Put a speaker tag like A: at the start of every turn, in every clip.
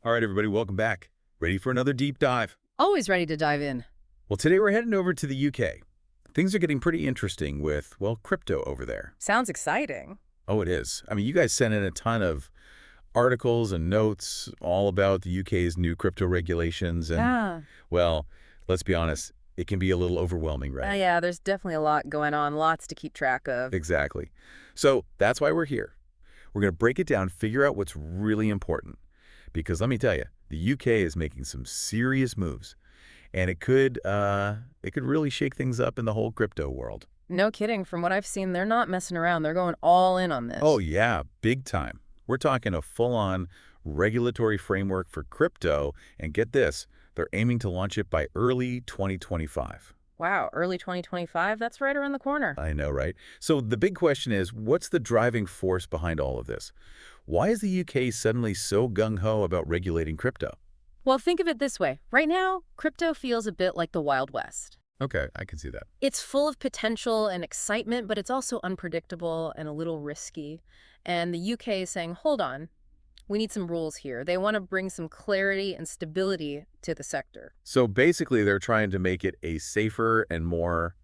A: All right, everybody, welcome back. Ready for another deep dive?
B: Always ready to dive in.
A: Well, today we're heading over to the UK. Things are getting pretty interesting with, well, crypto over there.
B: Sounds exciting.
A: Oh, it is. I mean, you guys sent in a ton of articles and notes all about the UK's new crypto regulations, and,
B: Yeah.
A: well, let's be honest, it can be a little overwhelming, right?
B: Yeah, there's definitely a lot going on, lots to keep track of.
A: Exactly. So that's why we're here. We're going to break it down, figure out what's really important. Because let me tell you, the UK is making some serious moves, and it could really shake things up in the whole crypto world.
B: No kidding. From what I've seen, they're not messing around. They're going all in on this.
A: Oh yeah, big time. We're talking a full-on regulatory framework for crypto, and get this, they're aiming to launch it by early 2025.
B: Wow, early 2025? That's right around the corner.
A: I know, right? So the big question is, what's the driving force behind all of this? Why is the UK suddenly so gung-ho about regulating crypto?
B: Well, think of it this way. Right now, crypto feels a bit like the Wild West.
A: Okay, I can see that.
B: It's full of potential and excitement, but it's also unpredictable and a little risky. And the UK is saying, hold on, we need some rules here. They want to bring some clarity and stability to the sector.
A: So basically, they're trying to make it a safer and more,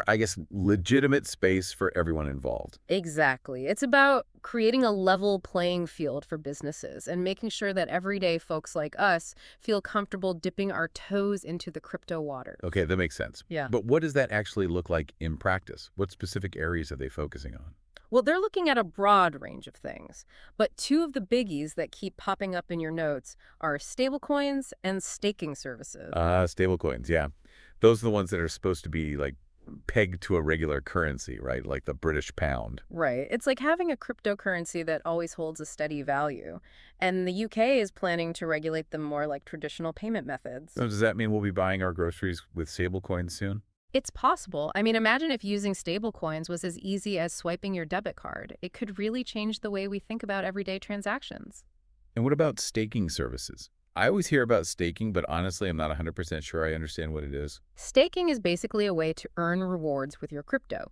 A: I guess, legitimate space for everyone involved.
B: Exactly. It's about creating a level playing field for businesses and making sure that everyday folks like us feel comfortable dipping our toes into the crypto water.
A: Okay, that makes sense.
B: Yeah.
A: But what does that actually look like in practice? What specific areas are they focusing on?
B: Well, they're looking at a broad range of things, but two of the biggies that keep popping up in your notes are stablecoins and staking services.
A: Stablecoins, yeah. Those are the ones that are supposed to be, like, pegged to a regular currency, right? Like the British pound.
B: Right. It's like having a cryptocurrency that always holds a steady value. And the UK is planning to regulate them more like traditional payment methods.
A: So does that mean we'll be buying our groceries with stablecoins soon?
B: It's possible. I mean, imagine if using stablecoins was as easy as swiping your debit card. It could really change the way we think about everyday transactions.
A: And what about staking services? I always hear about staking, but honestly, I'm not 100% sure I understand what it is.
B: Staking is basically a way to earn rewards with your crypto.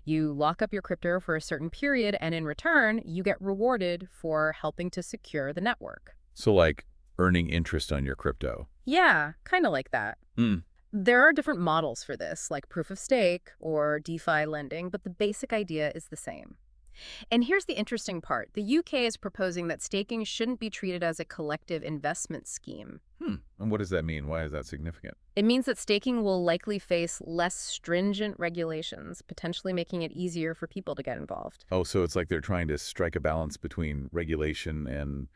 B: You lock up your crypto for a certain period, and in return, you get rewarded for helping to secure the network.
A: So like earning interest on your crypto.
B: Yeah, kind of like that.
A: Hmm.
B: There are different models for this, like proof of stake or DeFi lending, but the basic idea is the same. And here's the interesting part. The UK is proposing that staking shouldn't be treated as a collective investment scheme.
A: And what does that mean? Why is that significant?
B: It means that staking will likely face less stringent regulations, potentially making it easier for people to get involved.
A: Oh, so it's like they're trying to strike a balance between regulation and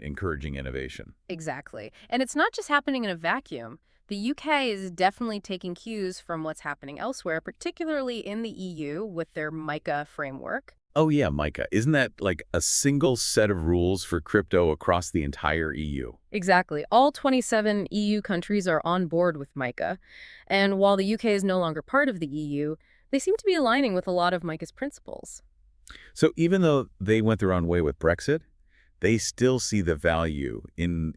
A: encouraging innovation.
B: Exactly. And it's not just happening in a vacuum. The UK is definitely taking cues from what's happening elsewhere, particularly in the EU with their MiCA framework.
A: Oh yeah, MiCA. Isn't that like a single set of rules for crypto across the entire EU?
B: Exactly. All 27 EU countries are on board with MiCA. And while the UK is no longer part of the EU, they seem to be aligning with a lot of MiCA's principles.
A: So even though they went their own way with Brexit, they still see the value in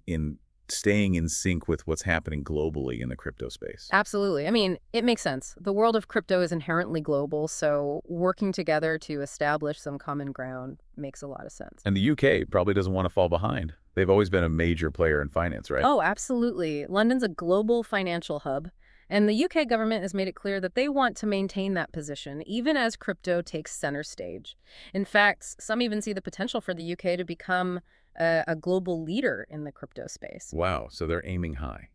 A: staying in sync with what's happening globally in the crypto space.
B: Absolutely. I mean, it makes sense. The world of crypto is inherently global, so working together to establish some common ground makes a lot of sense.
A: And the UK probably doesn't want to fall behind. They've always been a major player in finance, right?
B: Oh, absolutely. London's a global financial hub, and the UK government has made it clear that they want to maintain that position, even as crypto takes center stage. In fact, some even see the potential for the UK to become a global leader in the crypto space.
A: Wow, so they're aiming high.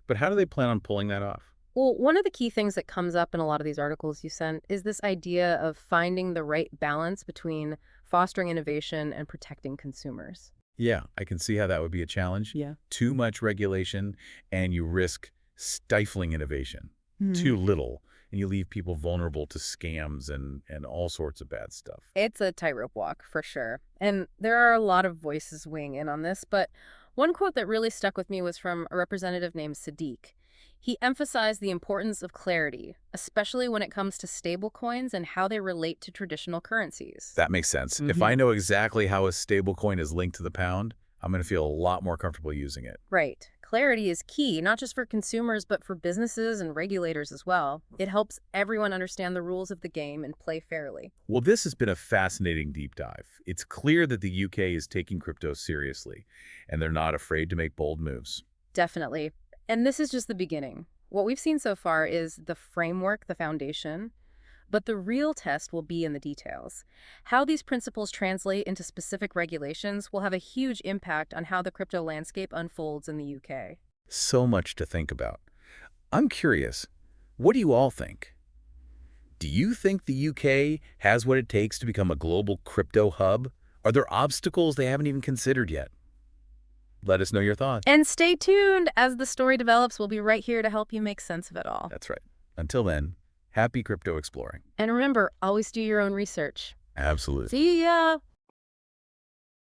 A: But how do they plan on pulling that off?
B: Well, one of the key things that comes up in a lot of these articles you sent is this idea of finding the right balance between fostering innovation and protecting consumers.
A: Yeah, I can see how that would be a challenge.
B: Yeah.
A: Too much regulation, and you risk stifling innovation. Too little, and you leave people vulnerable to scams and all sorts of bad stuff.
B: It's a tightrope walk, for sure. And there are a lot of voices weighing in on this, but one quote that really stuck with me was from a representative named Sadiq. He emphasized the importance of clarity, especially when it comes to stablecoins and how they relate to traditional currencies.
A: That makes sense. If I know exactly how a stablecoin is linked to the pound, I'm going to feel a lot more comfortable using it.
B: Right. Clarity is key, not just for consumers, but for businesses and regulators as well. It helps everyone understand the rules of the game and play fairly.
A: Well, this has been a fascinating deep dive. It's clear that the UK is taking crypto seriously, and they're not afraid to make bold moves.
B: Definitely. And this is just the beginning. What we've seen so far is the framework, the foundation, but the real test will be in the details. How these principles translate into specific regulations will have a huge impact on how the crypto landscape unfolds in the UK.
A: So much to think about. I'm curious, what do you all think? Do you think the UK has what it takes to become a global crypto hub? Are there obstacles they haven't even considered yet? Let us know your thoughts.
B: And stay tuned. As the story develops, we'll be right here to help you make sense of it all.
A: That's right. Until then, happy crypto exploring.
B: And remember, always do your own research.
A: Absolutely.
B: See ya!